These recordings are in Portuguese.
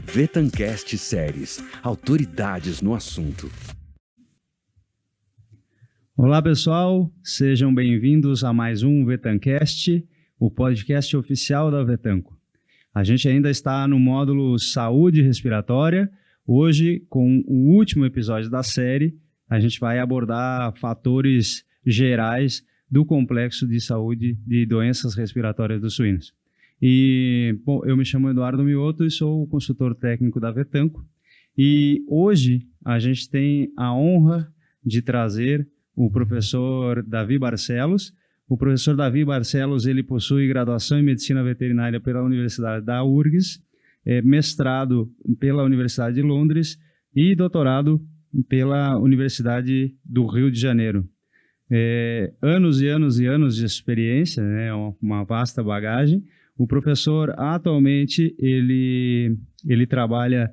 Vetancast Séries, autoridades no assunto. Olá pessoal, sejam bem-vindos a mais um Vetancast, o podcast oficial da Vetanco. A gente ainda está no módulo Saúde Respiratória. Hoje, com o último episódio da série, a gente vai abordar fatores gerais do complexo de saúde de doenças respiratórias dos suínos. E, bom, eu me chamo Eduardo Mioto e sou o consultor técnico da Vetanco. E hoje a gente tem a honra de trazer o professor Davi Barcelos. O professor Davi Barcelos, ele possui graduação em Medicina Veterinária pela Universidade da URGS, mestrado pela Universidade de Londres e doutorado pela Universidade do Rio de Janeiro. Anos e anos e anos de experiência, né, uma vasta bagagem. O professor, atualmente, ele trabalha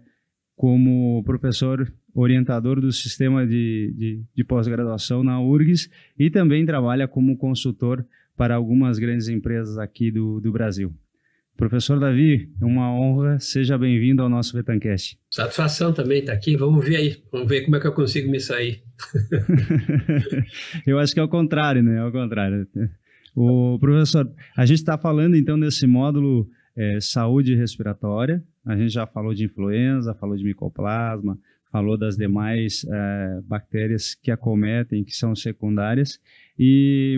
como professor orientador do sistema de pós-graduação na URGS e também trabalha como consultor para algumas grandes empresas aqui do Brasil. Professor Davi, é uma honra, seja bem-vindo ao nosso Vetancast. Satisfação também estar aqui, vamos ver como é que eu consigo me sair. Eu acho que é o contrário, né? É o contrário. O professor, a gente está falando então desse módulo saúde respiratória, a gente já falou de influenza, falou de micoplasma, falou das demais bactérias que acometem, que são secundárias.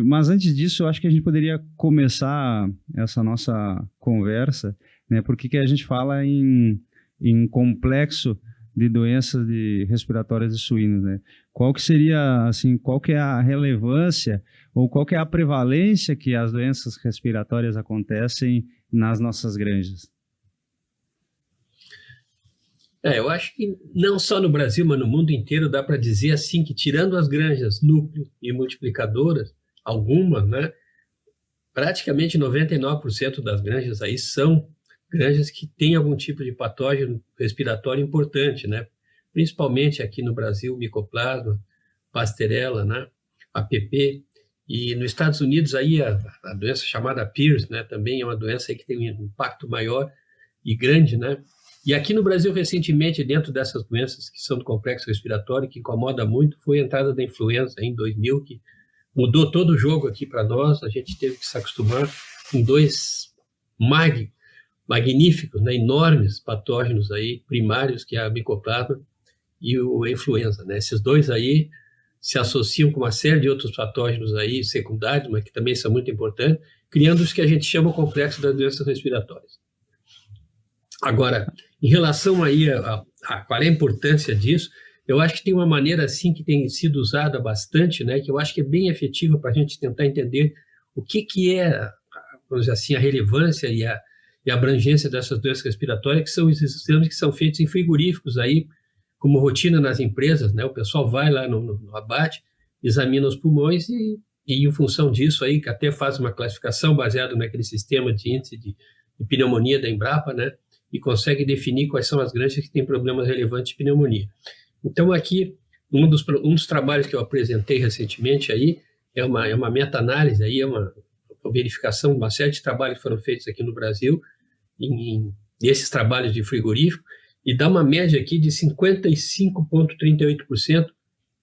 Mas antes disso, eu acho que a gente poderia começar essa nossa conversa, né? Porque que a gente fala em complexo de doenças respiratórias de suínos, né? Qual que seria, assim, qual que é a relevância ou qual que é a prevalência que as doenças respiratórias acontecem nas nossas granjas? Eu acho que não só no Brasil, mas no mundo inteiro dá para dizer assim que, tirando as granjas núcleo e multiplicadoras, algumas, né, praticamente 99% das granjas aí são granjas que têm algum tipo de patógeno respiratório importante, né? Principalmente aqui no Brasil, micoplasma, pasteurella, né, APP, e nos Estados Unidos aí a doença chamada PIRS, né, também é uma doença aí que tem um impacto maior e grande, né? E aqui no Brasil, recentemente, dentro dessas doenças que são do complexo respiratório, que incomoda muito, foi a entrada da influenza em 2000, que mudou todo o jogo aqui para nós. A gente teve que se acostumar com dois magníficos, né, enormes patógenos aí, primários, que é a micoplasma e a influenza, né? Esses dois aí se associam com uma série de outros patógenos aí, secundários, mas que também são muito importantes, criando os que a gente chama o complexo das doenças respiratórias. Agora, em relação aí a qual é a importância disso, eu acho que tem uma maneira assim que tem sido usada bastante, né, que eu acho que é bem efetiva para a gente tentar entender o que é, vamos dizer assim, a relevância e a abrangência dessas doenças respiratórias, que são os exames que são feitos em frigoríficos aí, como rotina nas empresas, né? O pessoal vai lá no abate, examina os pulmões e em função disso aí, que até faz uma classificação baseada naquele sistema de índice de pneumonia da Embrapa, né? E consegue definir quais são as granjas que têm problemas relevantes de pneumonia. Então, aqui, um dos trabalhos que eu apresentei recentemente aí é uma meta-análise, aí é uma verificação de uma série de trabalhos que foram feitos aqui no Brasil, nesses trabalhos de frigorífico, e dá uma média aqui de 55,38%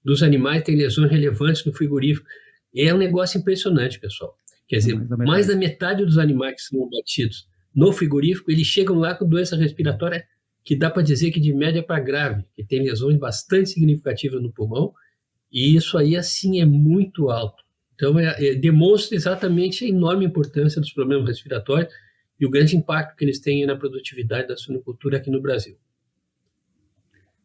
dos animais têm lesões relevantes no frigorífico. É um negócio impressionante, pessoal. Quer dizer, mais da metade dos animais que são abatidos no frigorífico, eles chegam lá com doença respiratória que dá para dizer que de média para grave, que tem lesões bastante significativas no pulmão, e isso aí, assim, é muito alto. Então, demonstra exatamente a enorme importância dos problemas respiratórios e o grande impacto que eles têm na produtividade da suinocultura aqui no Brasil.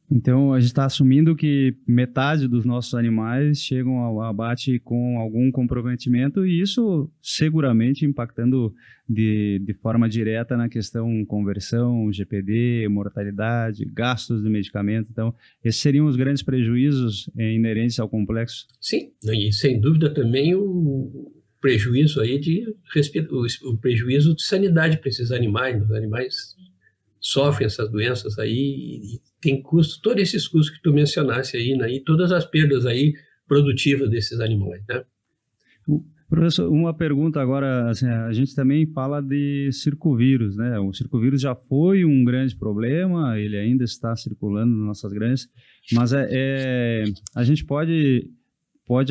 Então, a gente está assumindo que metade dos nossos animais chegam ao abate com algum comprometimento e isso seguramente impactando de forma direta na questão conversão, GPD, mortalidade, gastos de medicamento. Então, esses seriam os grandes prejuízos inerentes ao complexo? Sim, e sem dúvida também o prejuízo aí o prejuízo de sanidade para esses animais. Os animais sofrem essas doenças aí e tem custo, todos esses custos que tu mencionaste aí, né, e todas as perdas aí produtivas desses animais, né? Professor, uma pergunta agora, assim, a gente também fala de circovírus, né? O circovírus já foi um grande problema, ele ainda está circulando nas nossas granjas, mas a gente pode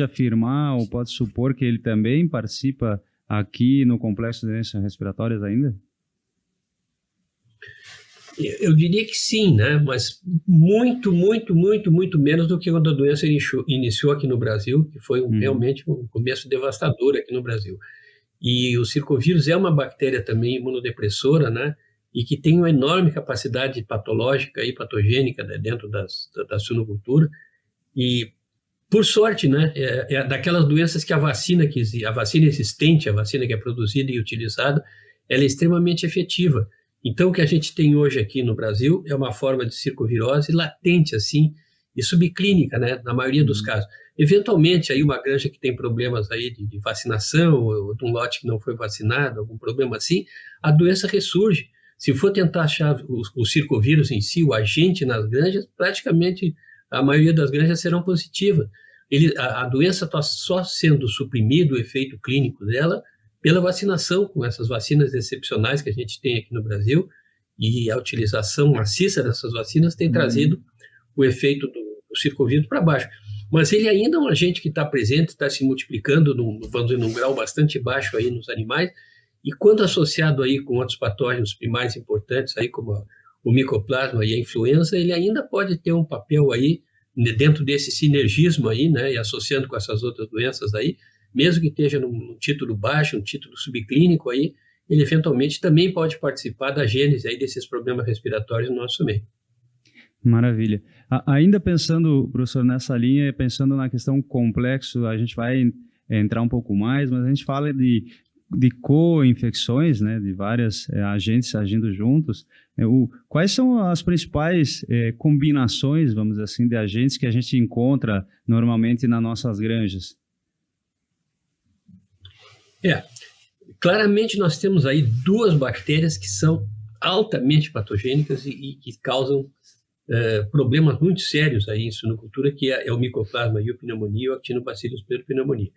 afirmar ou pode supor que ele também participa aqui no complexo de doenças respiratórias ainda? Eu diria que sim, né? Mas muito menos do que quando a doença iniciou aqui no Brasil, que foi realmente um começo devastador aqui no Brasil. E o circovírus é uma bactéria também imunodepressora, né? E que tem uma enorme capacidade patológica e patogênica, né, dentro da suinocultura. E, por sorte, né? É daquelas doenças que a vacina existente, a vacina que é produzida e utilizada, ela é extremamente efetiva. Então, o que a gente tem hoje aqui no Brasil é uma forma de circovirose latente, assim, e subclínica, né, na maioria dos casos. Eventualmente, aí uma granja que tem problemas aí de vacinação, ou de um lote que não foi vacinado, algum problema assim, a doença ressurge. Se for tentar achar o circovírus em si, o agente nas granjas, praticamente a maioria das granjas serão positivas. A doença está só sendo suprimido, o efeito clínico dela, pela vacinação, com essas vacinas excepcionais que a gente tem aqui no Brasil, e a utilização maciça dessas vacinas tem trazido o efeito do circovírus para baixo. Mas ele ainda é um agente que está presente, está se multiplicando, vamos dizer, num grau bastante baixo aí nos animais, e quando associado aí com outros patógenos primários importantes, aí como o micoplasma e a influenza, ele ainda pode ter um papel aí, dentro desse sinergismo aí, né, e associando com essas outras doenças aí, mesmo que esteja num título baixo, um título subclínico aí, ele eventualmente também pode participar da gênese aí desses problemas respiratórios no nosso meio. Maravilha. Ainda pensando, professor, nessa linha, pensando na questão complexo, a gente vai entrar um pouco mais, mas a gente fala de co-infecções, né, de vários agentes agindo juntos. Quais são as principais combinações, vamos dizer assim, de agentes que a gente encontra normalmente nas nossas granjas? Claramente nós temos aí duas bactérias que são altamente patogênicas e que causam problemas muito sérios aí em suinocultura, que é o micoplasma iupneumoniae e o actinobacillus pneumoniae.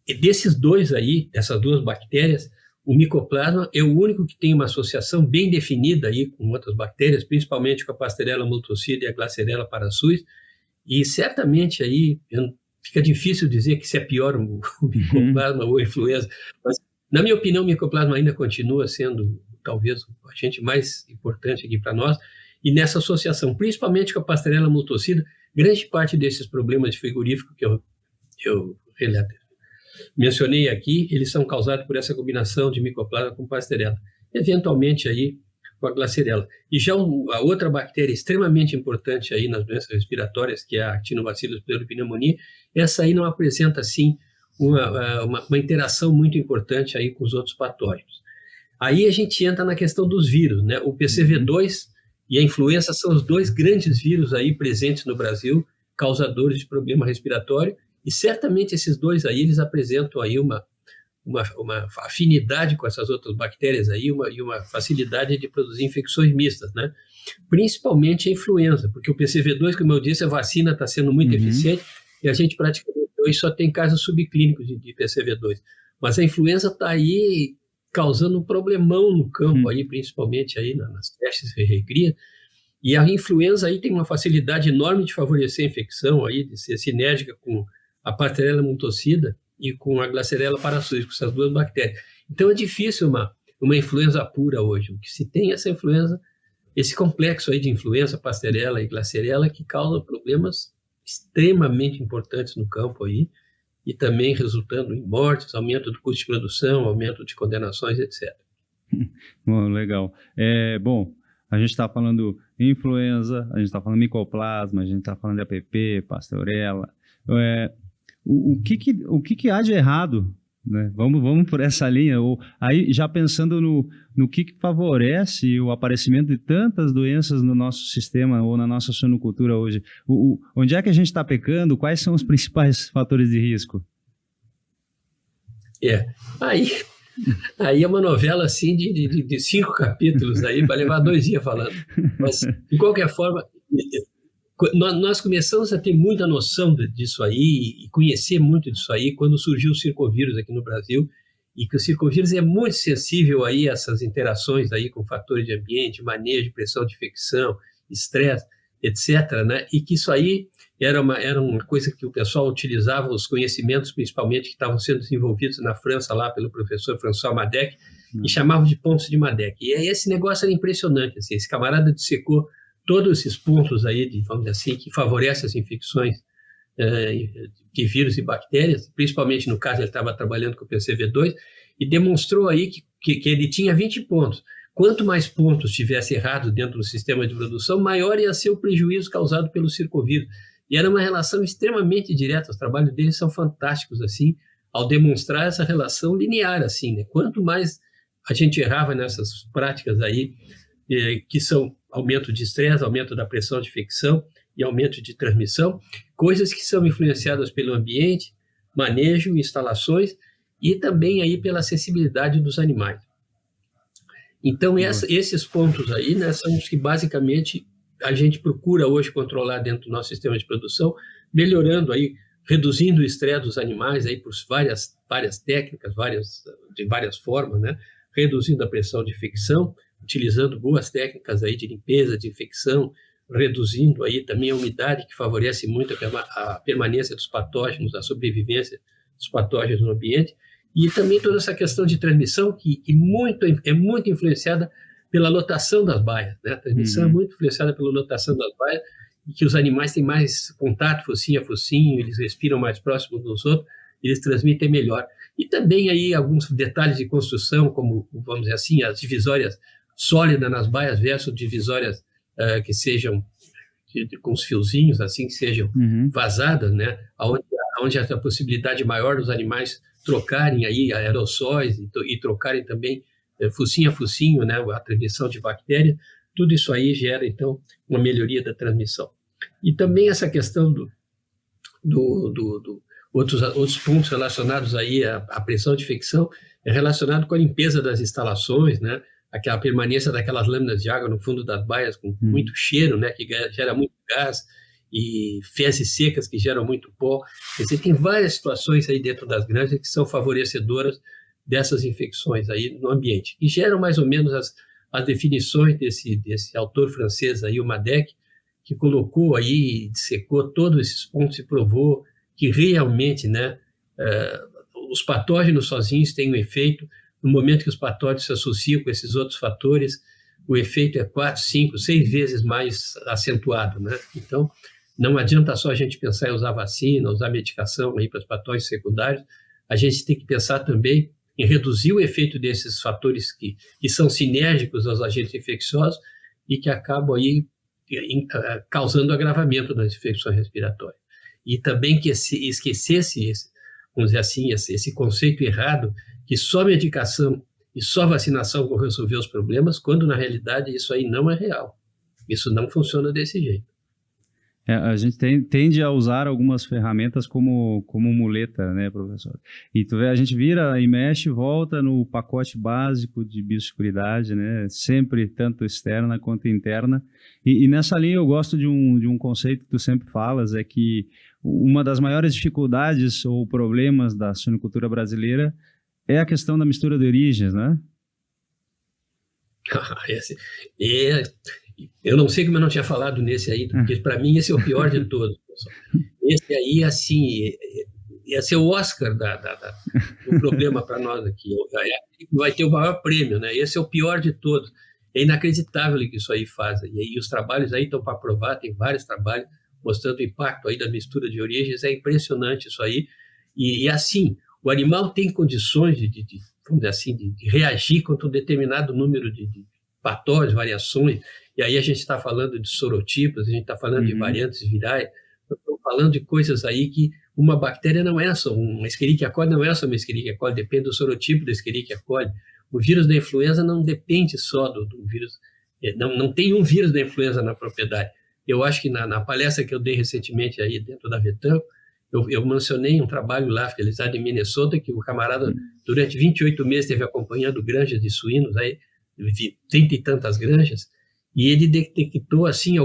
E desses dois aí, essas duas bactérias, o micoplasma é o único que tem uma associação bem definida aí com outras bactérias, principalmente com a Pasteurella multocida e a Glasserella parasuis, e certamente aí fica difícil dizer que se é pior o micoplasma ou a influenza, mas na minha opinião o micoplasma ainda continua sendo talvez o agente mais importante aqui para nós, e nessa associação, principalmente com a Pasteurella multocida, grande parte desses problemas de frigorífico que eu mencionei aqui, eles são causados por essa combinação de micoplasma com Pasteurella, eventualmente aí com a Glasserella. E já a outra bactéria extremamente importante aí nas doenças respiratórias, que é a Actinobacillus pneumoniae, essa aí não apresenta, assim, uma interação muito importante aí com os outros patógenos. Aí a gente entra na questão dos vírus, né? O PCV2 e a influenza são os dois grandes vírus aí presentes no Brasil, causadores de problema respiratório, e certamente esses dois aí, eles apresentam aí uma afinidade com essas outras bactérias aí, e uma facilidade de produzir infecções mistas, né? Principalmente a influenza, porque o PCV2, como eu disse, a vacina está sendo muito eficiente, e a gente praticamente hoje só tem casos subclínicos de PCV2. Mas a influenza está aí causando um problemão no campo, aí, principalmente aí nas testes e recria, e a influenza aí tem uma facilidade enorme de favorecer a infecção, aí, de ser sinérgica com a Pasteurella multocida e com a Glasserella parasuis, com essas duas bactérias. Então é difícil uma influenza pura hoje. O que se tem é essa influenza, esse complexo aí de influenza, Pasteurella e Glasserella, que causa problemas extremamente importantes no campo aí, e também resultando em mortes, aumento do custo de produção, aumento de condenações, etc. Bom, legal. Bom, a gente está falando influenza, a gente está falando micoplasma, a gente está falando de APP, Pasteurella. O que há de errado, né? Vamos por essa linha. Aí, já pensando no que favorece o aparecimento de tantas doenças no nosso sistema ou na nossa suinocultura hoje. Onde é que a gente está pecando? Quais são os principais fatores de risco? Aí é uma novela assim de 5 capítulos aí para levar 2 dias falando. Mas, de qualquer forma, nós começamos a ter muita noção disso aí e conhecer muito disso aí quando surgiu o circovírus aqui no Brasil, e que o circovírus é muito sensível aí a essas interações aí com fatores de ambiente, manejo, pressão de infecção, estresse, etc., né? E que isso aí era uma coisa que o pessoal utilizava, os conhecimentos principalmente que estavam sendo desenvolvidos na França lá pelo professor François Madec, e chamavam de pontos de Madec. E aí esse negócio era impressionante, assim, esse camarada dissecou todos esses pontos aí, vamos dizer assim, que favorecem as infecções de vírus e bactérias, principalmente no caso ele estava trabalhando com o PCV2, e demonstrou aí que ele tinha 20 pontos. Quanto mais pontos tivesse errado dentro do sistema de produção, maior ia ser o prejuízo causado pelo circovírus. E era uma relação extremamente direta, os trabalhos deles são fantásticos, assim, ao demonstrar essa relação linear, assim, né? Quanto mais a gente errava nessas práticas aí, que são aumento de estresse, aumento da pressão de infecção e aumento de transmissão, coisas que são influenciadas pelo ambiente, manejo, instalações e também aí pela acessibilidade dos animais. Então, esses pontos aí, né, são os que basicamente a gente procura hoje controlar dentro do nosso sistema de produção, melhorando aí, reduzindo o estresse dos animais aí por várias técnicas, de várias formas, né, reduzindo a pressão de infecção, utilizando boas técnicas aí de limpeza, de infecção, reduzindo aí também a umidade, que favorece muito a permanência dos patógenos, a sobrevivência dos patógenos no ambiente, e também toda essa questão de transmissão, que é muito influenciada pela lotação das baias, né? A transmissão é muito influenciada pela lotação das baias, e que os animais têm mais contato, focinho a focinho, eles respiram mais próximos dos outros, eles transmitem melhor. E também aí alguns detalhes de construção, como, vamos dizer assim, as divisórias sólidas nas baias versus divisórias que sejam com os fiozinhos, assim, que sejam vazadas, né? Onde há a possibilidade maior dos animais trocarem aí aerossóis e trocarem também focinho a focinho, né? A transmissão de bactérias, tudo isso aí gera, então, uma melhoria da transmissão. E também essa questão outros pontos relacionados aí à pressão de infecção é relacionado com a limpeza das instalações, né? Aquela permanência daquelas lâminas de água no fundo das baias com muito cheiro, né? Que gera muito gás, e fezes secas que geram muito pó. Quer dizer, tem várias situações aí dentro das granjas que são favorecedoras dessas infecções aí no ambiente, e geram mais ou menos as definições desse autor francês aí, o Madec, que colocou aí, dissecou todos esses pontos e provou que realmente, né, os patógenos sozinhos têm um efeito. No momento que os patógenos se associam com esses outros fatores, o efeito é 4, 5, 6 vezes mais acentuado, né? Então, não adianta só a gente pensar em usar vacina, usar medicação aí para os patógenos secundários, a gente tem que pensar também em reduzir o efeito desses fatores que são sinérgicos aos agentes infecciosos e que acabam aí causando agravamento das infecções respiratórias. E também que esquecesse, vamos dizer assim, esse conceito errado, que só medicação e só vacinação vão resolver os problemas, quando na realidade isso aí não é real. Isso não funciona desse jeito. A gente tende a usar algumas ferramentas como muleta, né, professor? E tu vê, a gente vira e mexe e volta no pacote básico de biosseguridade, né? Sempre tanto externa quanto interna. E nessa linha eu gosto de um conceito que tu sempre falas, é que uma das maiores dificuldades ou problemas da suinocultura brasileira é a questão da mistura de origens, né? Eu não sei como eu não tinha falado nesse aí, porque para mim esse é o pior de todos. Esse aí, assim, ia ser o Oscar do problema para nós aqui. Vai ter o maior prêmio, né? Esse é o pior de todos. É inacreditável o que isso aí faz. E aí os trabalhos aí estão para provar, tem vários trabalhos mostrando o impacto aí da mistura de origens. É impressionante isso aí. E assim, o animal tem condições vamos dizer assim, de reagir contra um determinado número de patógenos, variações. E aí a gente está falando de sorotipos, a gente está falando de variantes virais, estamos falando de coisas aí que uma bactéria não é só, uma Escherichia coli não é só uma Escherichia coli, depende do sorotipo da Escherichia coli. O vírus da influenza não depende só do vírus, não tem um vírus da influenza na propriedade. Eu acho que na palestra que eu dei recentemente aí dentro da Vetanco, eu mencionei um trabalho lá realizado em Minnesota, que o camarada durante 28 meses esteve acompanhando granjas de suínos, aí 30 e tantas granjas, e ele detectou, assim,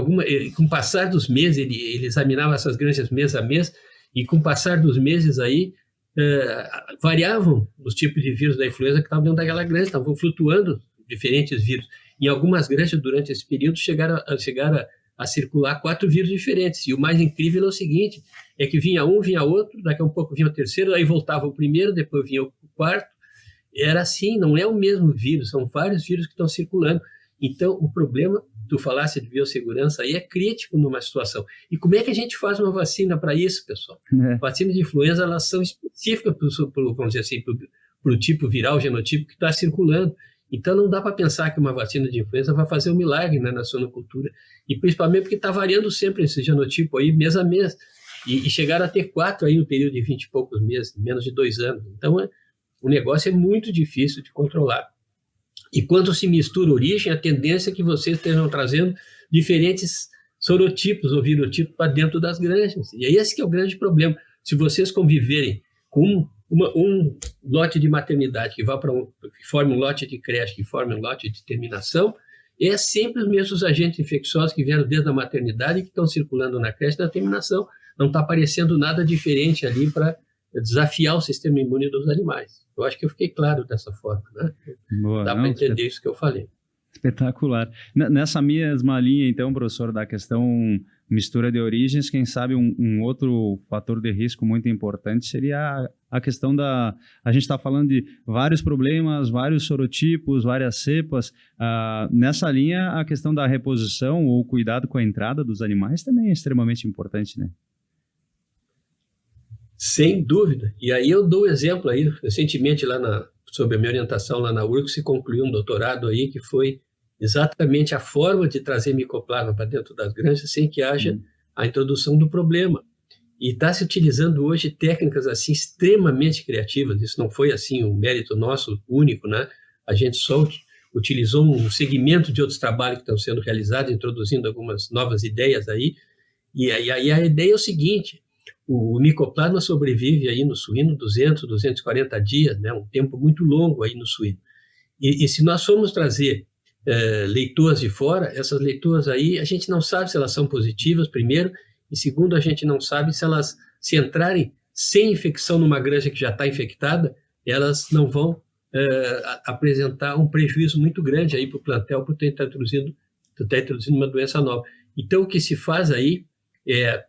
com o passar dos meses, ele examinava essas granjas mês a mês, e com o passar dos meses aí, variavam os tipos de vírus da influenza que estavam dentro daquela granja, estavam flutuando diferentes vírus. Em algumas granjas, durante esse período, chegaram a circular 4 vírus diferentes. E o mais incrível é o seguinte, é que vinha um, vinha outro, daqui a um pouco vinha o terceiro, aí voltava o primeiro, depois vinha o quarto. Era assim, não é o mesmo vírus, são vários vírus que estão circulando. Então, o problema, tu falasse de biossegurança, aí é crítico numa situação. E como é que a gente faz uma vacina para isso, pessoal? Vacinas de influenza, elas são específicas, vamos dizer assim, para o tipo viral, genotipo que está circulando. Então, não dá para pensar que uma vacina de influenza vai fazer um milagre, né, na suinocultura. E principalmente porque está variando sempre esse genotipo aí, mês a mês. E chegaram a ter 4 aí no período de 20 e poucos meses, menos de 2 anos. Então, o negócio é muito difícil de controlar. E quando se mistura origem, a tendência é que vocês estejam trazendo diferentes sorotipos ou virotipos para dentro das granjas. E esse que é o grande problema. Se vocês conviverem com um lote de maternidade que forme um lote de creche, que forme um lote de terminação, é sempre os mesmos agentes infecciosos que vieram desde a maternidade e que estão circulando na creche da terminação. Não está aparecendo nada diferente ali para desafiar o sistema imune dos animais. Eu acho que eu fiquei claro dessa forma, né? Boa, dá para entender isso que eu falei. Espetacular. Nessa mesma linha, então, professor, da questão mistura de origens, quem sabe um outro fator de risco muito importante seria a questão da... A gente está falando de vários problemas, vários sorotipos, várias cepas. Nessa linha, a questão da reposição ou cuidado com a entrada dos animais também é extremamente importante, né? Sem dúvida. E aí eu dou um exemplo aí, recentemente sob a minha orientação lá na URGS, se concluiu um doutorado aí que foi exatamente a forma de trazer micoplasma para dentro das granjas sem que haja a introdução do problema. E está se utilizando hoje técnicas assim extremamente criativas. Isso não foi assim um mérito nosso único, né? A gente só utilizou um segmento de outros trabalhos que estão sendo realizados, introduzindo algumas novas ideias aí. E aí a ideia é o seguinte: o micoplasma sobrevive aí no suíno 200, 240 dias, né? Um tempo muito longo aí no suíno. E se nós formos trazer leitoas de fora, essas leitoas aí, a gente não sabe se elas são positivas, primeiro, e segundo, a gente não sabe se elas, se entrarem sem infecção numa granja que já está infectada, elas não vão apresentar um prejuízo muito grande aí para o plantel por estar introduzindo uma doença nova. Então, o que se faz aí é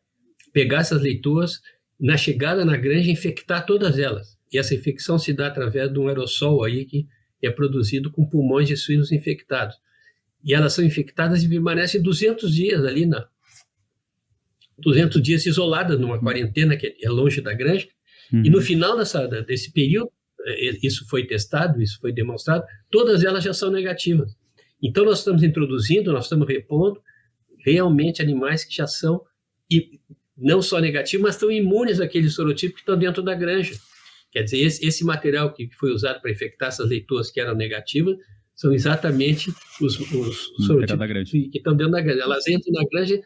pegar essas leitoas, na chegada na granja, infectar todas elas. E essa infecção se dá através de um aerossol aí que é produzido com pulmões de suínos infectados. E elas são infectadas e permanecem 200 dias ali 200 dias isoladas numa quarentena que é longe da granja. E no final desse período, isso foi testado, isso foi demonstrado, todas elas já são negativas. Então, nós estamos introduzindo, nós estamos repondo realmente animais que já são não só negativos, mas estão imunes àqueles sorotipos que estão dentro da granja. Quer dizer, esse material que foi usado para infectar essas leitoas que eram negativas são exatamente os sorotipos que estão dentro da granja. Elas entram na granja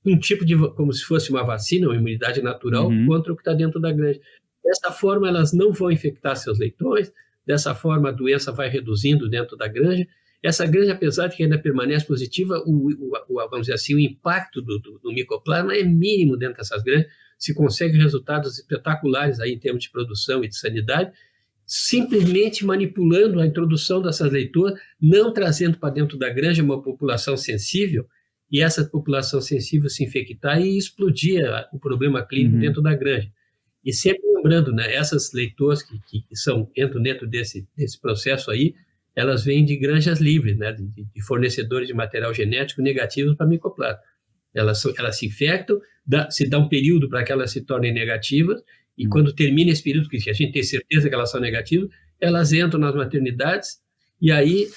um tipo de, como se fosse uma vacina, uma imunidade natural contra o que está dentro da granja. Dessa forma, elas não vão infectar seus leitões, dessa forma a doença vai reduzindo dentro da granja. Essa granja, apesar de que ainda permanece positiva, vamos dizer assim, o impacto do micoplasma é mínimo dentro dessas granjas. Se consegue resultados espetaculares aí em termos de produção e de sanidade, simplesmente manipulando a introdução dessas leitoas, não trazendo para dentro da granja uma população sensível, e essa população sensível se infectar e explodir o problema clínico dentro da granja. E sempre lembrando, né, essas leitoas que entram dentro desse processo aí, elas vêm de granjas livres, né, de fornecedores de material genético negativos para micoplasma. Elas se infectam, se dá um período para que elas se tornem negativas, e quando termina esse período, que a gente tem certeza que elas são negativas, elas entram nas maternidades, e aí,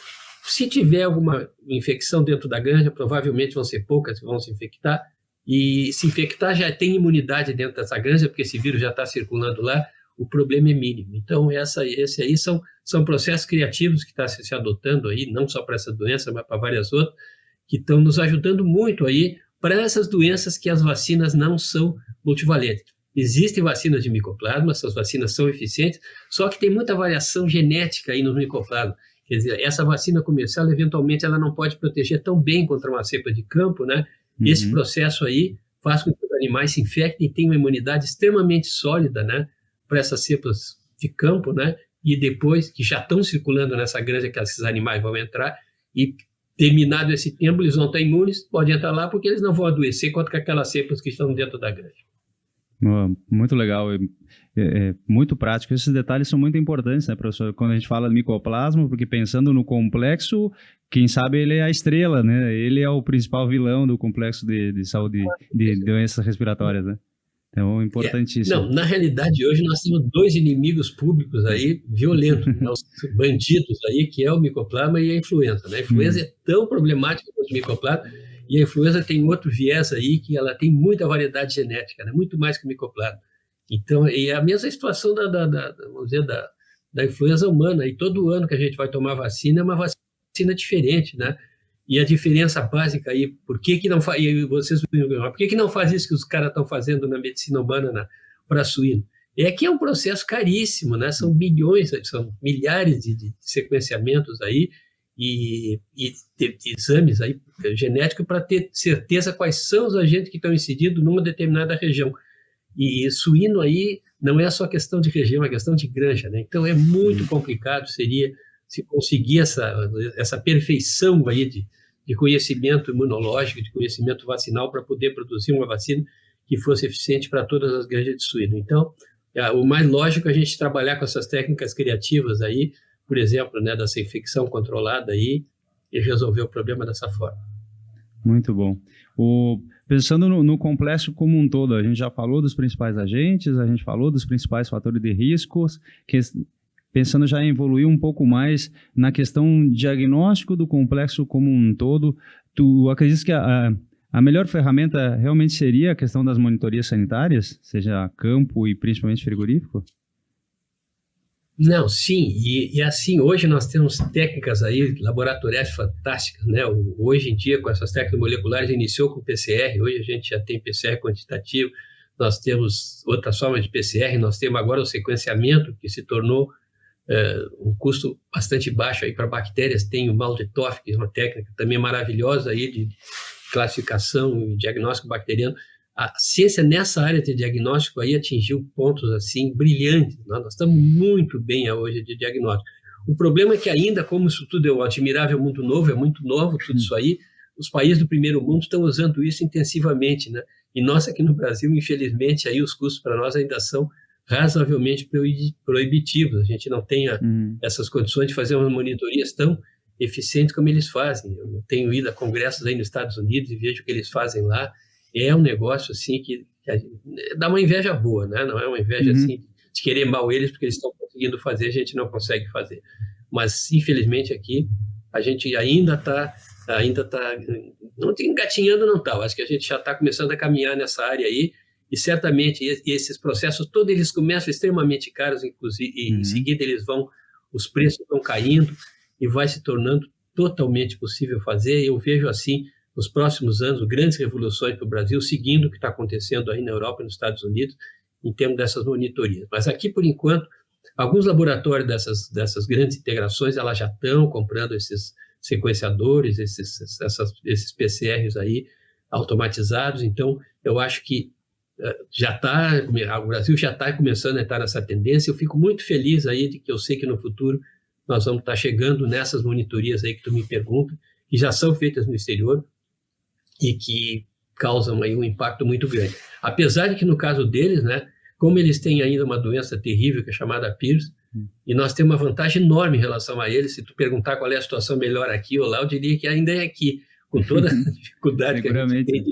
se tiver alguma infecção dentro da granja, provavelmente vão ser poucas que vão se infectar, e se infectar já tem imunidade dentro dessa granja, porque esse vírus já está circulando lá, o problema é mínimo. Então, esse aí são processos criativos que estão se adotando aí, não só para essa doença, mas para várias outras, que estão nos ajudando muito aí para essas doenças que as vacinas não são multivalentes. Existem vacinas de micoplasma, essas vacinas são eficientes, só que tem muita variação genética aí no micoplasma. Quer dizer, essa vacina comercial, eventualmente, ela não pode proteger tão bem contra uma cepa de campo, né? Esse processo aí faz com que os animais se infectem e tenham uma imunidade extremamente sólida, né? Para essas cepas de campo, né? E depois, que já estão circulando nessa granja que esses animais vão entrar, e terminado esse tempo, eles vão estar imunes, podem entrar lá porque eles não vão adoecer contra aquelas cepas que estão dentro da granja. Muito legal, muito prático. Esses detalhes são muito importantes, né, professor? Quando a gente fala de micoplasma, porque pensando no complexo, quem sabe ele é a estrela, né? Ele é o principal vilão do complexo de saúde, de doenças respiratórias, né? Então, importantíssimo. Não, na realidade, hoje nós temos 2 inimigos públicos aí violentos, né? Os bandidos aí, que é o micoplasma e a influenza, né? A influenza é tão problemática quanto o micoplasma, e a influenza tem outro viés aí, que ela tem muita variedade genética, né? Muito mais que o micoplasma. Então, e a mesma situação vamos dizer, da influenza humana, e todo ano que a gente vai tomar vacina, é uma vacina diferente, né? E a diferença básica aí, por que não faz isso que os caras estão fazendo na medicina humana para suíno? É que é um processo caríssimo, né? São bilhões, são milhares de sequenciamentos aí e exames aí genéticos para ter certeza quais são os agentes que estão incididos numa determinada região. E suíno aí não é só questão de região, é questão de granja, né? Então é muito complicado, seria se conseguir essa perfeição aí de conhecimento imunológico, de conhecimento vacinal para poder produzir uma vacina que fosse eficiente para todas as granjas de suíno. Então, o mais lógico é a gente trabalhar com essas técnicas criativas aí, por exemplo, né, dessa infecção controlada aí, e resolver o problema dessa forma. Muito bom. Pensando no complexo como um todo, a gente já falou dos principais agentes, a gente falou dos principais fatores de riscos, pensando já em evoluir um pouco mais na questão diagnóstico do complexo como um todo, tu acreditas que a melhor ferramenta realmente seria a questão das monitorias sanitárias, seja campo e principalmente frigorífico? Não, sim, e assim, hoje nós temos técnicas aí, laboratoriais fantásticas, né? Hoje em dia, com essas técnicas moleculares, iniciou com PCR, hoje a gente já tem PCR quantitativo, nós temos outras formas de PCR, nós temos agora o sequenciamento, que se tornou um custo bastante baixo aí para bactérias, tem o MALDI-TOF, que é uma técnica também maravilhosa aí de classificação e diagnóstico bacteriano. A ciência nessa área de diagnóstico aí atingiu pontos assim brilhantes, né? Nós estamos muito bem hoje de diagnóstico. O problema é que ainda, como isso tudo é um admirável mundo novo, é muito novo tudo isso aí, os países do primeiro mundo estão usando isso intensivamente, né? E nós aqui no Brasil, infelizmente, aí os custos para nós ainda são razoavelmente proibitivos. A gente não tem essas condições de fazer umas monitorias tão eficientes como eles fazem. Eu tenho ido a congressos aí nos Estados Unidos e vejo o que eles fazem lá. É um negócio assim que dá uma inveja boa, né? Não é uma inveja assim de querer mal eles porque eles estão conseguindo fazer, a gente não consegue fazer. Mas infelizmente aqui a gente ainda está não engatinhando, não está. Acho que a gente já está começando a caminhar nessa área aí. E certamente esses processos todos eles começam extremamente caros, inclusive, e em seguida os preços vão caindo e vai se tornando totalmente possível fazer. Eu vejo assim, nos próximos anos, grandes revoluções para o Brasil, seguindo o que está acontecendo aí na Europa e nos Estados Unidos, em termos dessas monitorias. Mas aqui, por enquanto, alguns laboratórios dessas grandes integrações, elas já estão comprando esses sequenciadores, esses PCRs aí automatizados. Então, eu acho que o Brasil já está começando a entrar nessa tendência. Eu fico muito feliz aí de que eu sei que no futuro nós vamos estar chegando nessas monitorias aí que tu me pergunta, que já são feitas no exterior e que causam aí um impacto muito grande. Apesar de que no caso deles, né, como eles têm ainda uma doença terrível que é chamada PIRS, e nós temos uma vantagem enorme em relação a eles. Se tu perguntar qual é a situação melhor aqui ou lá, eu diria que ainda é aqui, com toda a dificuldade que a gente tem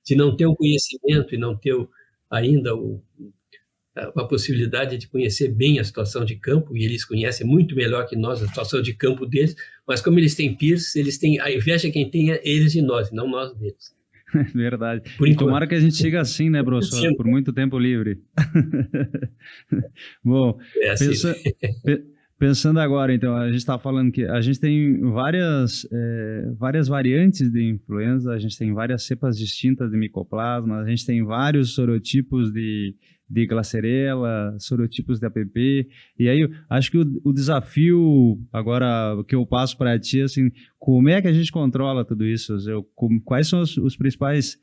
de não ter um conhecimento e não ter ainda a possibilidade de conhecer bem a situação de campo, e eles conhecem muito melhor que nós a situação de campo deles, mas como eles têm PIRS, eles têm a inveja quem tem é eles de nós, e não nós deles. Verdade. E tomara que a gente siga assim, né, professor? Por muito tempo livre. Bom, assim. Pensando agora, então, a gente está falando que a gente tem várias variantes de influenza, a gente tem várias cepas distintas de micoplasma, a gente tem vários sorotipos de de Glasserella, sorotipos de APP. E aí, acho que o desafio agora que eu passo para ti, assim, como é que a gente controla tudo isso? Quais são os principais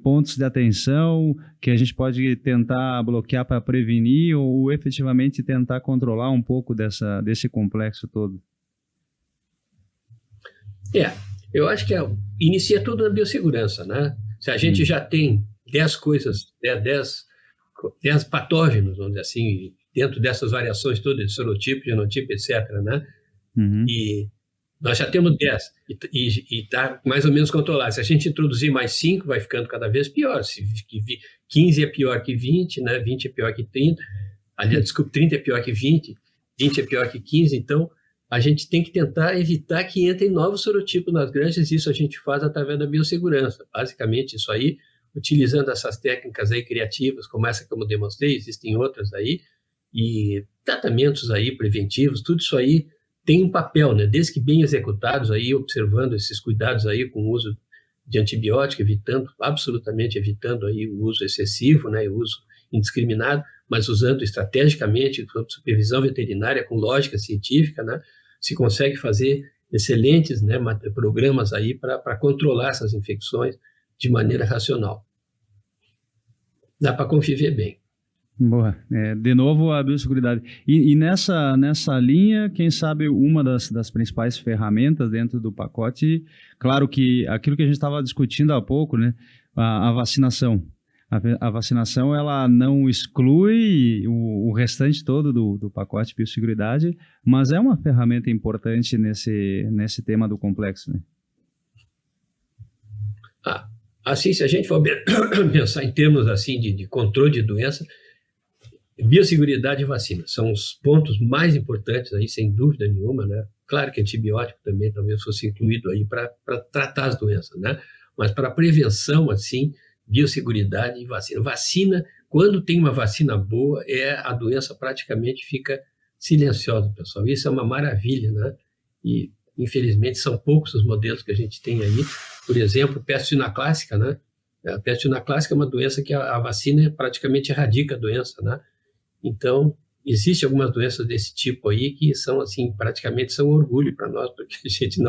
pontos de atenção que a gente pode tentar bloquear para prevenir ou efetivamente tentar controlar um pouco desse complexo todo? Eu acho que inicia tudo na biossegurança, né? Se a gente já tem 10 coisas, 10 patógenos, vamos dizer assim, dentro dessas variações todas de sorotipo, genotipo, etc., né? E nós já temos 10 e está mais ou menos controlado. Se a gente introduzir mais 5, vai ficando cada vez pior. Se 15 é pior que 20, né? 20 é pior que 30. Aliás, desculpa, 30 é pior que 20, 20 é pior que 15. Então, a gente tem que tentar evitar que entrem novos sorotipos nas granjas. Isso a gente faz através da biossegurança. Basicamente, isso aí, utilizando essas técnicas aí criativas, como essa que eu demonstrei, existem outras aí, e tratamentos aí preventivos, tudo isso aí tem um papel, né? Desde que bem executados aí, observando esses cuidados aí com o uso de antibiótico, absolutamente evitando aí o uso excessivo, né? O uso indiscriminado, mas usando estrategicamente, com supervisão veterinária, com lógica científica, né? Se consegue fazer excelentes, né, programas aí para controlar essas infecções de maneira racional. Dá para conviver bem. Boa. De novo, a biosseguridade. E nessa linha, quem sabe uma das principais ferramentas dentro do pacote, claro que aquilo que a gente estava discutindo há pouco, né, a vacinação. A vacinação, ela não exclui o restante todo do pacote de biosseguridade, mas é uma ferramenta importante nesse tema do complexo, né? Assim, se a gente for pensar em termos assim de controle de doença, biosseguridade e vacina são os pontos mais importantes aí, sem dúvida nenhuma, né? Claro que antibiótico também talvez fosse incluído aí para tratar as doenças, né? Mas para prevenção, assim, biosseguridade e vacina. Vacina, quando tem uma vacina boa, a doença praticamente fica silenciosa, pessoal. Isso é uma maravilha, né? E, infelizmente, são poucos os modelos que a gente tem aí. Por exemplo, peste suína clássica, né? A peste suína clássica é uma doença que a vacina praticamente erradica a doença, né? Então, existem algumas doenças desse tipo aí que são, assim, praticamente são orgulho para nós, porque a gente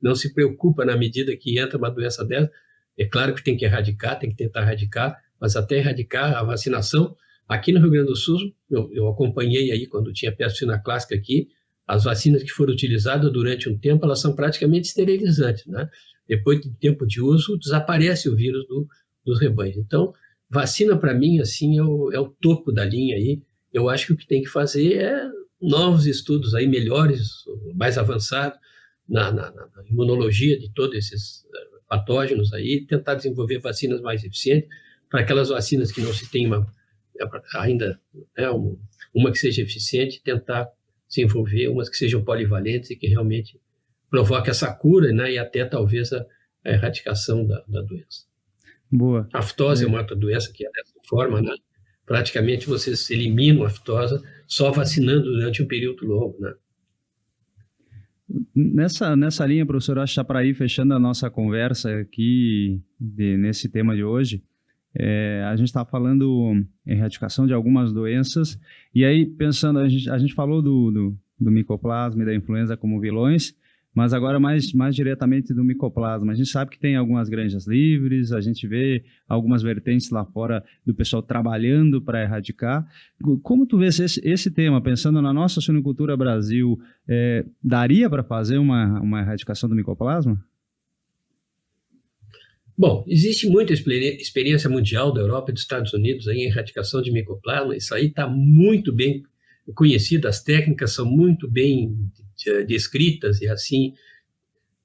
não se preocupa na medida que entra uma doença dessa. É claro que tem que erradicar, tem que tentar erradicar, mas até erradicar a vacinação, aqui no Rio Grande do Sul, eu acompanhei aí quando tinha peste suína clássica aqui, as vacinas que foram utilizadas durante um tempo, elas são praticamente esterilizantes, né? Depois de tempo de uso, desaparece o vírus dos rebanhos. Então, vacina para mim, assim, é o topo da linha aí. Eu acho que o que tem que fazer é novos estudos aí, melhores, mais avançados, na imunologia de todos esses patógenos aí, tentar desenvolver vacinas mais eficientes, para aquelas vacinas que não se tem ainda uma que seja eficiente, tentar desenvolver umas que sejam polivalentes e que realmente provoquem essa cura, né, e até talvez a erradicação da doença. Boa. A aftose é uma outra doença que é dessa forma, né? Praticamente vocês eliminam a aftose só vacinando durante um período longo, né? Nessa linha, professor, acho que para ir fechando a nossa conversa aqui nesse tema de hoje, a gente está falando em erradicação de algumas doenças, e aí pensando, a gente falou do micoplasma e da influenza como vilões, mas agora mais diretamente do micoplasma. A gente sabe que tem algumas granjas livres, a gente vê algumas vertentes lá fora do pessoal trabalhando para erradicar. Como tu vês esse tema, pensando na nossa suinocultura Brasil, daria para fazer uma erradicação do micoplasma? Bom, existe muita experiência mundial da Europa e dos Estados Unidos aí em erradicação de micoplasma. Isso aí está muito bem conhecido, as técnicas são muito bem descritas e assim,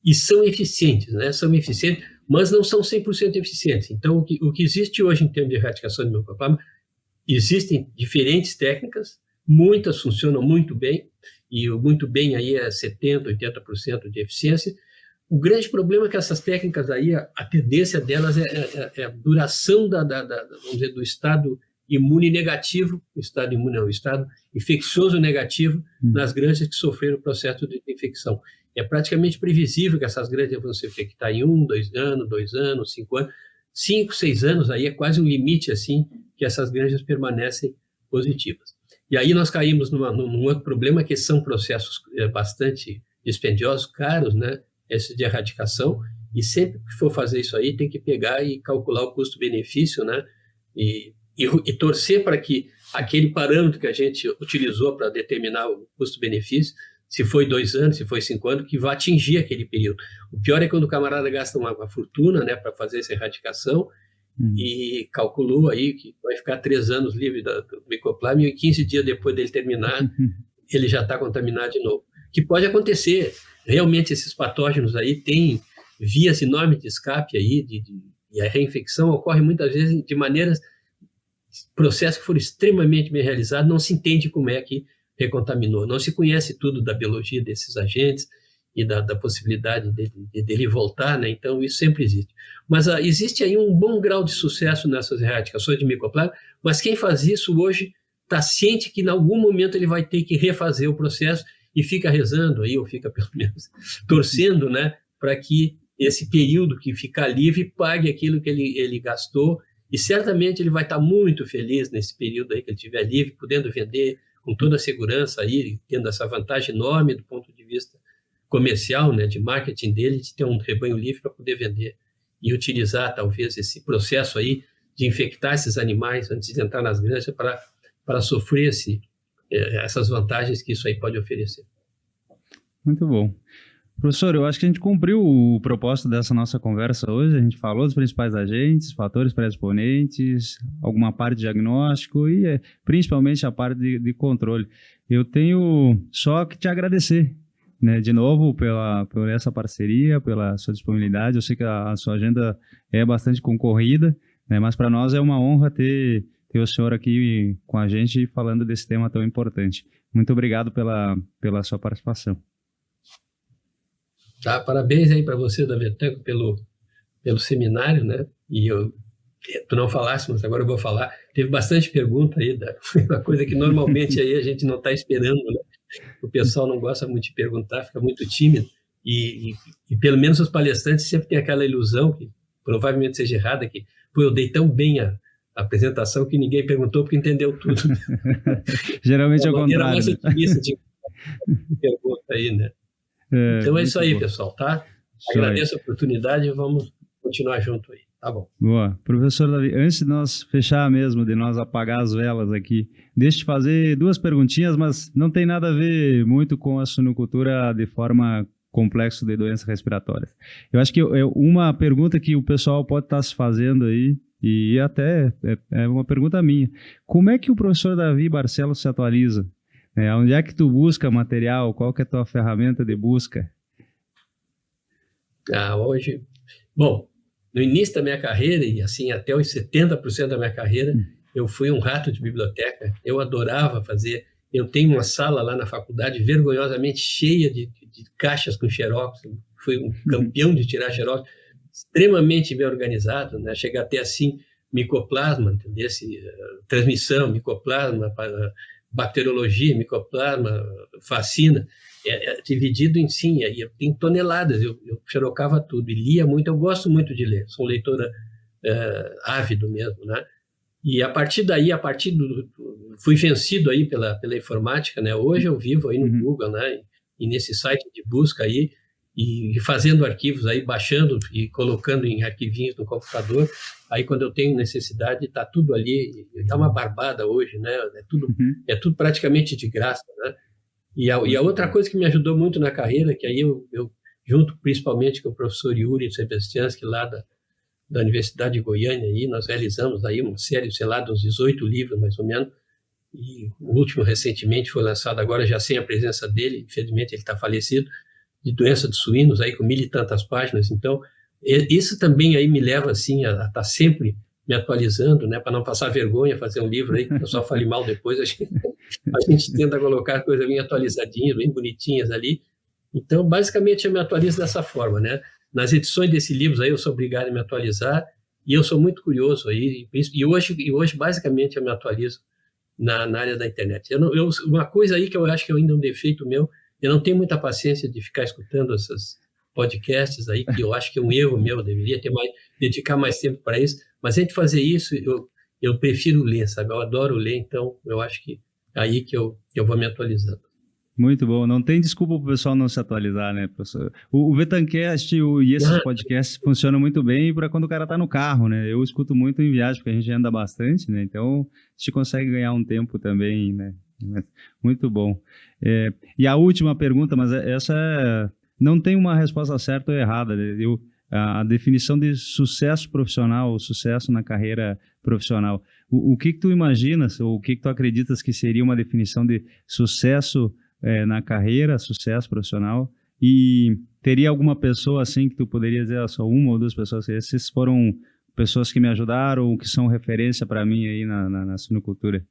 e são eficientes, né? São eficientes, mas não são 100% eficientes. Então, o que existe hoje em termos de erradicação de micoplasma, existem diferentes técnicas, muitas funcionam muito bem, e o muito bem aí é 70%, 80% de eficiência. O grande problema é que essas técnicas aí, a tendência delas é a duração vamos dizer, do estado imune negativo, o estado infeccioso negativo nas granjas que sofreram o processo de infecção. É praticamente previsível que essas granjas vão se infectar em 1, 2 anos, 2 anos, 5 anos. 5, 6 anos aí é quase um limite assim que essas granjas permanecem positivas. E aí nós caímos num outro problema, que são processos bastante dispendiosos, caros, né, esses de erradicação, e sempre que for fazer isso aí tem que pegar e calcular o custo-benefício, né, e torcer para que aquele parâmetro que a gente utilizou para determinar o custo-benefício, se foi 2 anos, se foi 5 anos, que vá atingir aquele período. O pior é quando o camarada gasta uma fortuna, né, para fazer essa erradicação, e calculou aí que vai ficar 3 anos livre do micoplasma, e 15 dias depois dele terminar, ele já está contaminado de novo. Que pode acontecer. Realmente esses patógenos aí têm vias enormes de escape aí, e a reinfecção ocorre muitas vezes de maneiras, processos que foram extremamente bem realizados, não se entende como é que recontaminou, não se conhece tudo da biologia desses agentes e da possibilidade dele voltar, né? Então isso sempre existe. Mas existe aí um bom grau de sucesso nessas erradicações de micoplasma, mas quem faz isso hoje está ciente que em algum momento ele vai ter que refazer o processo e fica rezando aí, ou fica pelo menos torcendo, né, para que esse período que ficar livre pague aquilo que ele gastou, e certamente ele vai estar muito feliz nesse período aí que ele estiver livre, podendo vender com toda a segurança aí, tendo essa vantagem enorme do ponto de vista comercial, né, de marketing dele, de ter um rebanho livre para poder vender e utilizar talvez esse processo aí de infectar esses animais antes de entrar nas granjas para sofrer essas vantagens que isso aí pode oferecer. Muito bom. Professor, eu acho que a gente cumpriu o propósito dessa nossa conversa hoje. A gente falou dos principais agentes, fatores predisponentes, alguma parte de diagnóstico e principalmente a parte de controle. Eu tenho só que te agradecer, né, de novo por essa parceria, pela sua disponibilidade. Eu sei que a sua agenda é bastante concorrida, né, mas para nós é uma honra ter o senhor aqui com a gente falando desse tema tão importante. Muito obrigado pela sua participação. Tá, parabéns aí para você da Vetanco pelo seminário, né? E tu não falaste, mas agora eu vou falar. Teve bastante pergunta aí, uma coisa que normalmente aí a gente não está esperando, né? O pessoal não gosta muito de perguntar, fica muito tímido, e pelo menos os palestrantes sempre têm aquela ilusão, que provavelmente seja errada, que eu dei tão bem a apresentação que ninguém perguntou porque entendeu tudo. Geralmente é o contrário. Mais otimista de pergunta aí, né? Então é isso aí, pessoal, tá? Agradeço a oportunidade e vamos continuar junto aí, tá bom? Boa. Professor Davi, antes de nós fechar mesmo, de nós apagar as velas aqui, deixa eu te fazer 2 perguntinhas, mas não tem nada a ver muito com a suinocultura de forma complexa de doenças respiratórias. Eu acho que uma pergunta que o pessoal pode estar se fazendo aí, e até é uma pergunta minha, como é que o professor Davi Barcelos se atualiza? Onde é que tu busca material? Qual que é a tua ferramenta de busca? Hoje... Bom, no início da minha carreira, e assim até os 70% da minha carreira, eu fui um rato de biblioteca. Eu adorava fazer... Eu tenho uma sala lá na faculdade vergonhosamente cheia de caixas com xerox. Fui um campeão de tirar xerox, extremamente bem organizado, né? Chega até assim, micoplasma, entendeu? Transmissão, micoplasma... bacteriologia, micoplasma, vacina, dividido em sim, tem toneladas, eu xerocava tudo e lia muito, eu gosto muito de ler, sou um leitor ávido mesmo, né? E a partir daí, fui vencido aí pela informática, né? Hoje eu vivo aí no Google, né? E nesse site de busca aí, e fazendo arquivos aí, baixando e colocando em arquivinhos no computador. Aí quando eu tenho necessidade, está tudo ali, está uma barbada hoje, né? É tudo praticamente de graça, né? E a outra coisa que me ajudou muito na carreira, que aí eu junto principalmente com o professor Yuri Sebastiansky, lá da Universidade de Goiânia, aí, nós realizamos aí uma série, sei lá, de uns 18 livros mais ou menos, e o último recentemente foi lançado agora já sem a presença dele, infelizmente ele está falecido, de doença dos suínos, aí com 1.000 e tantas páginas. Então, isso também aí me leva assim a estar sempre me atualizando, né, para não passar vergonha, fazer um livro aí que o pessoal fale mal depois, a gente tenta colocar coisas bem atualizadinhas, bem bonitinhas ali. Então, basicamente, eu me atualizo dessa forma, né? Nas edições desses livros aí eu sou obrigado a me atualizar, e eu sou muito curioso aí, e hoje basicamente eu me atualizo na área da internet. Uma coisa aí que eu acho que ainda é um defeito meu, eu não tenho muita paciência de ficar escutando esses podcasts aí, que eu acho que é um erro meu, eu deveria dedicar mais tempo para isso, mas antes de fazer isso, eu prefiro ler, sabe? Eu adoro ler, então eu acho que é aí que eu vou me atualizando. Muito bom. Não tem desculpa para o pessoal não se atualizar, né, professor? O Vetancast e esses podcasts funcionam muito bem para quando o cara está no carro, né? Eu escuto muito em viagem, porque a gente anda bastante, né? Então, a gente consegue ganhar um tempo também, né? Muito bom. E a última pergunta, mas essa não tem uma resposta certa ou errada, né? A definição de sucesso profissional, ou sucesso na carreira profissional. O que tu imaginas, ou o que tu acreditas que seria uma definição de sucesso na carreira, sucesso profissional? E teria alguma pessoa assim que tu poderia dizer, só uma ou duas pessoas, esses foram pessoas que me ajudaram ou que são referência para mim aí na suinocultura?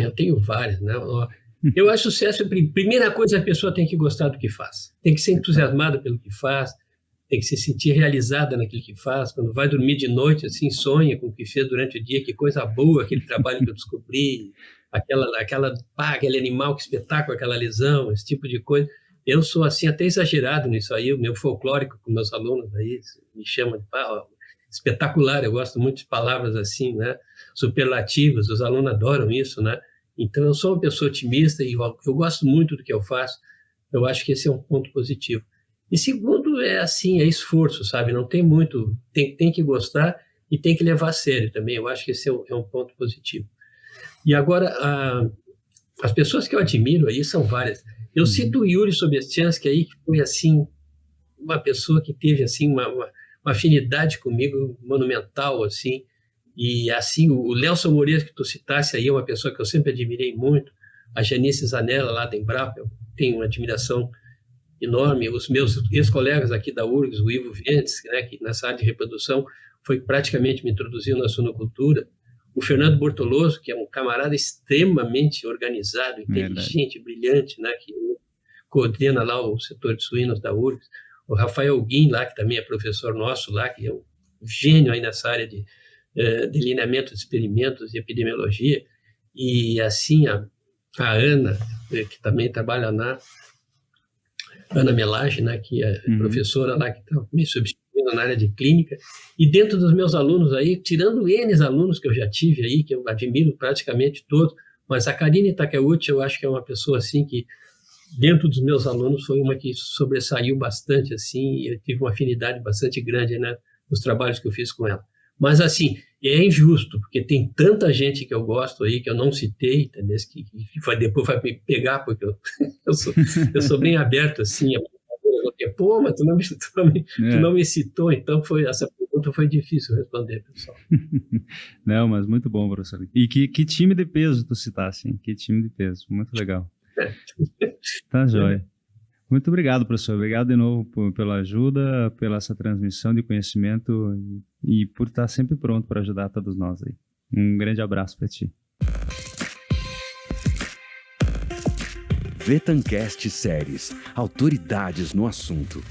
Eu tenho várias, né? Eu acho sucesso, a primeira coisa, a pessoa tem que gostar do que faz, tem que ser entusiasmada pelo que faz, tem que se sentir realizada naquilo que faz. Quando vai dormir de noite, assim, sonha com o que fez durante o dia, que coisa boa, aquele trabalho que eu descobri, aquele animal, que espetáculo, aquela lesão, esse tipo de coisa. Eu sou, assim, até exagerado nisso aí, o meu folclórico com meus alunos aí me chamam de espetacular. Eu gosto muito de palavras assim, né, superlativas, os alunos adoram isso, né? Então, eu sou uma pessoa otimista e eu gosto muito do que eu faço. Eu acho que esse é um ponto positivo. E segundo, é esforço, sabe? Não tem muito, tem que gostar e tem que levar a sério também. Eu acho que esse é um ponto positivo. E agora, as pessoas que eu admiro aí são várias. Eu cito o Yuri Sobestiansky aí, que foi, assim, uma pessoa que teve, assim, uma afinidade comigo monumental, assim. E, assim, o Nelson Moreira, que tu citasse aí, é uma pessoa que eu sempre admirei muito. A Janice Zanella, lá da Embrapa, eu tenho uma admiração enorme. Os meus ex-colegas aqui da URGS, o Ivo Vientes, né, que nessa área de reprodução foi praticamente me introduziu na suinocultura. O Fernando Bortoloso, que é um camarada extremamente organizado, inteligente, brilhante, né, que coordena lá o setor de suínos da URGS. O Rafael Guim, lá, que também é professor nosso lá, que é um gênio aí nessa área de delineamento de experimentos e epidemiologia. E, assim, a Ana, que também trabalha Ana Melage, né, que é professora lá, que está me substituindo na área de clínica. E dentro dos meus alunos aí, tirando N alunos que eu já tive aí, que eu admiro praticamente todos, mas a Karine Takeuchi, eu acho que é uma pessoa assim que, dentro dos meus alunos, foi uma que sobressaiu bastante, assim, e eu tive uma afinidade bastante grande, né, nos trabalhos que eu fiz com ela. Mas, assim, é injusto, porque tem tanta gente que eu gosto aí, que eu não citei, entendeu? Que depois vai me pegar, porque eu sou bem aberto, assim, pô, mas tu não me citou, então essa pergunta foi difícil responder, pessoal. Não, mas muito bom, professor. E que time de peso tu citasse, hein? Que time de peso, muito legal. Tá joia. Muito obrigado, professor. Obrigado de novo pela ajuda, pela essa transmissão de conhecimento e por estar sempre pronto para ajudar todos nós aí. Um grande abraço para ti. Vetancast Séries, autoridades no assunto.